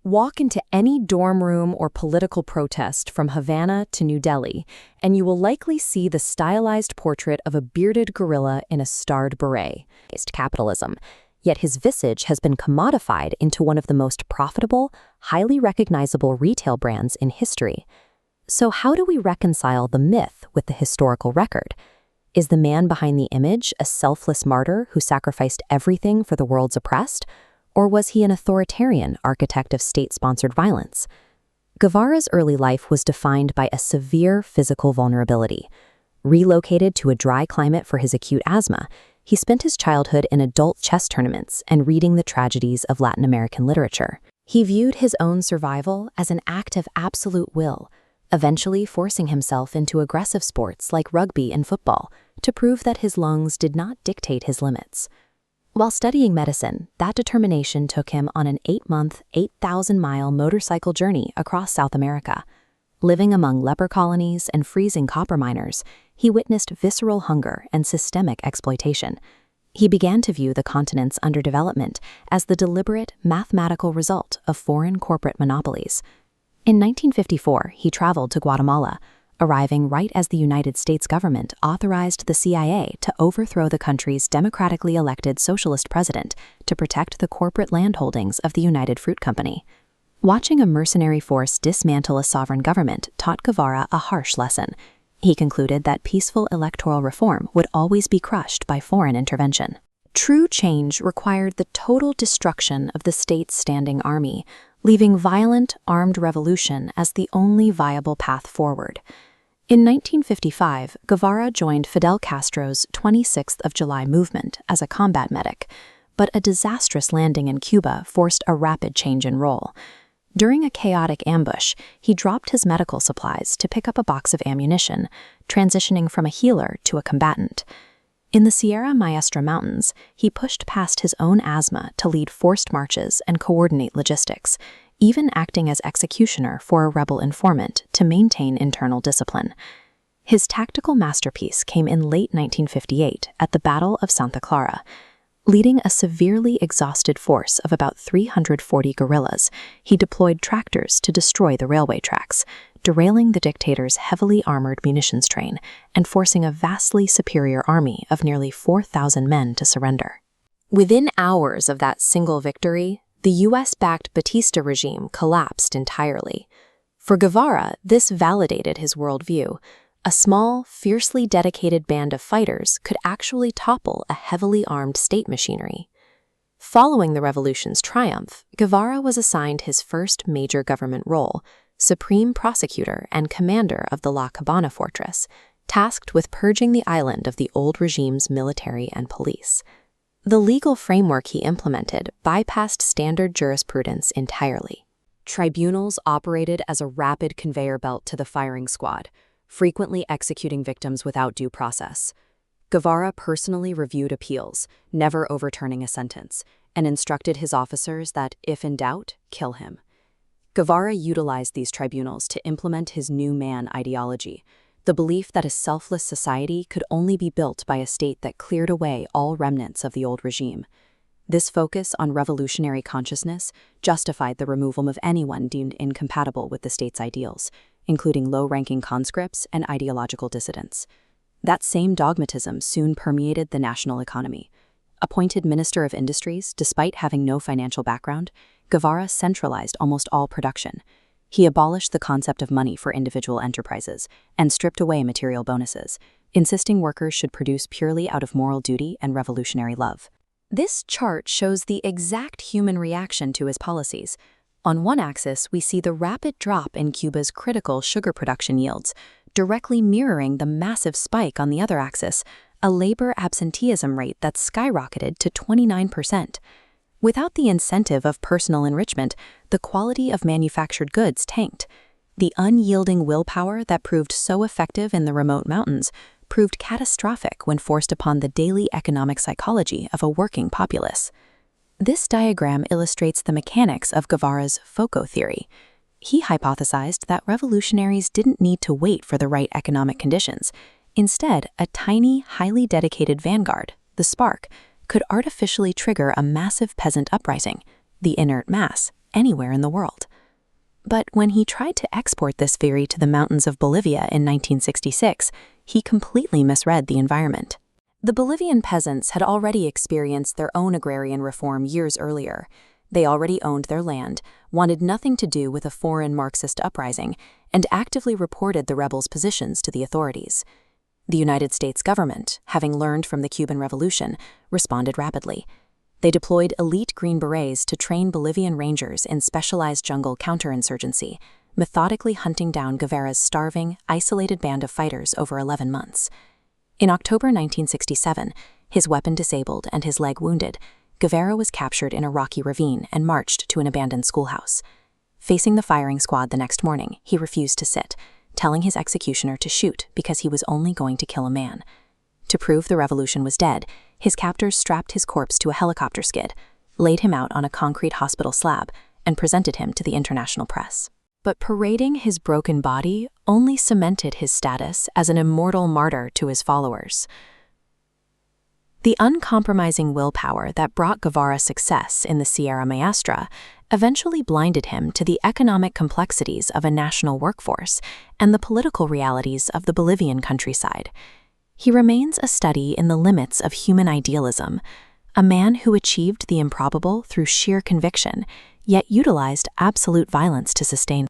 Walk into any dorm room or political protest from Havana to New Delhi, and you will likely see the stylized portrait of a bearded gorilla in a starred beret. Capitalism. Yet his visage has been commodified into one of the most profitable, highly recognizable retail brands in history. So how do we reconcile the myth with the historical record? Is the man behind the image a selfless martyr who sacrificed everything for the world's oppressed? Or was he an authoritarian architect of state-sponsored violence? Guevara's early life was defined by a severe physical vulnerability. Relocated to a dry climate for his acute asthma, he spent his childhood in adult chess tournaments and reading the tragedies of Latin American literature. He viewed his own survival as an act of absolute will, eventually forcing himself into aggressive sports like rugby and football to prove that his lungs did not dictate his limits. While studying medicine, that determination took him on an 8-month, 8,000-mile motorcycle journey across South America. Living among leper colonies and freezing copper miners, he witnessed visceral hunger and systemic exploitation. He began to view the continent's underdevelopment as the deliberate, mathematical result of foreign corporate monopolies. In 1954, he traveled to Guatemala, arriving right as the United States government authorized the CIA to overthrow the country's democratically elected socialist president to protect the corporate landholdings of the United Fruit Company. Watching a mercenary force dismantle a sovereign government taught Guevara a harsh lesson. He concluded that peaceful electoral reform would always be crushed by foreign intervention. True change required the total destruction of the state's standing army, leaving violent, armed revolution as the only viable path forward. In 1955, Guevara joined Fidel Castro's 26th of July movement as a combat medic, but a disastrous landing in Cuba forced a rapid change in role. During a chaotic ambush, he dropped his medical supplies to pick up a box of ammunition, transitioning from a healer to a combatant. In the Sierra Maestra Mountains, he pushed past his own asthma to lead forced marches and coordinate logistics, even acting as executioner for a rebel informant to maintain internal discipline. His tactical masterpiece came in late 1958 at the Battle of Santa Clara. Leading a severely exhausted force of about 340 guerrillas, he deployed tractors to destroy the railway tracks, derailing the dictator's heavily armored munitions train and forcing a vastly superior army of nearly 4,000 men to surrender. Within hours of that single victory, the US-backed Batista regime collapsed entirely. For Guevara, this validated his worldview. A small, fiercely dedicated band of fighters could actually topple a heavily armed state machinery. Following the revolution's triumph, Guevara was assigned his first major government role, supreme prosecutor and commander of the La Habana fortress, tasked with purging the island of the old regime's military and police. The legal framework he implemented bypassed standard jurisprudence entirely. Tribunals operated as a rapid conveyor belt to the firing squad, frequently executing victims without due process. Guevara personally reviewed appeals, never overturning a sentence, and instructed his officers that, if in doubt, kill him. Guevara utilized these tribunals to implement his new man ideology, the belief that a selfless society could only be built by a state that cleared away all remnants of the old regime. This focus on revolutionary consciousness justified the removal of anyone deemed incompatible with the state's ideals, including low-ranking conscripts and ideological dissidents. That same dogmatism soon permeated the national economy. Appointed Minister of Industries, despite having no financial background, Guevara centralized almost all production. He abolished the concept of money for individual enterprises and stripped away material bonuses, insisting workers should produce purely out of moral duty and revolutionary love. This chart shows the exact human reaction to his policies. On one axis, we see the rapid drop in Cuba's critical sugar production yields, directly mirroring the massive spike on the other axis, a labor absenteeism rate that skyrocketed to 29%. Without the incentive of personal enrichment, the quality of manufactured goods tanked. The unyielding willpower that proved so effective in the remote mountains proved catastrophic when forced upon the daily economic psychology of a working populace. This diagram illustrates the mechanics of Guevara's FOCO theory. He hypothesized that revolutionaries didn't need to wait for the right economic conditions. Instead, a tiny, highly dedicated vanguard, the spark, could artificially trigger a massive peasant uprising, the inert mass, anywhere in the world. But when he tried to export this theory to the mountains of Bolivia in 1966, he completely misread the environment. The Bolivian peasants had already experienced their own agrarian reform years earlier. They already owned their land, wanted nothing to do with a foreign Marxist uprising, and actively reported the rebels' positions to the authorities. The United States government, having learned from the Cuban Revolution, responded rapidly. They deployed elite Green Berets to train Bolivian rangers in specialized jungle counterinsurgency, methodically hunting down Guevara's starving, isolated band of fighters over 11 months. In October 1967, his weapon disabled and his leg wounded, Guevara was captured in a rocky ravine and marched to an abandoned schoolhouse. Facing the firing squad the next morning, he refused to sit, telling his executioner to shoot because he was only going to kill a man. To prove the revolution was dead, his captors strapped his corpse to a helicopter skid, laid him out on a concrete hospital slab, and presented him to the international press. But parading his broken body only cemented his status as an immortal martyr to his followers. The uncompromising willpower that brought Guevara success in the Sierra Maestra eventually blinded him to the economic complexities of a national workforce and the political realities of the Bolivian countryside. He remains a study in the limits of human idealism, a man who achieved the improbable through sheer conviction, yet utilized absolute violence to sustain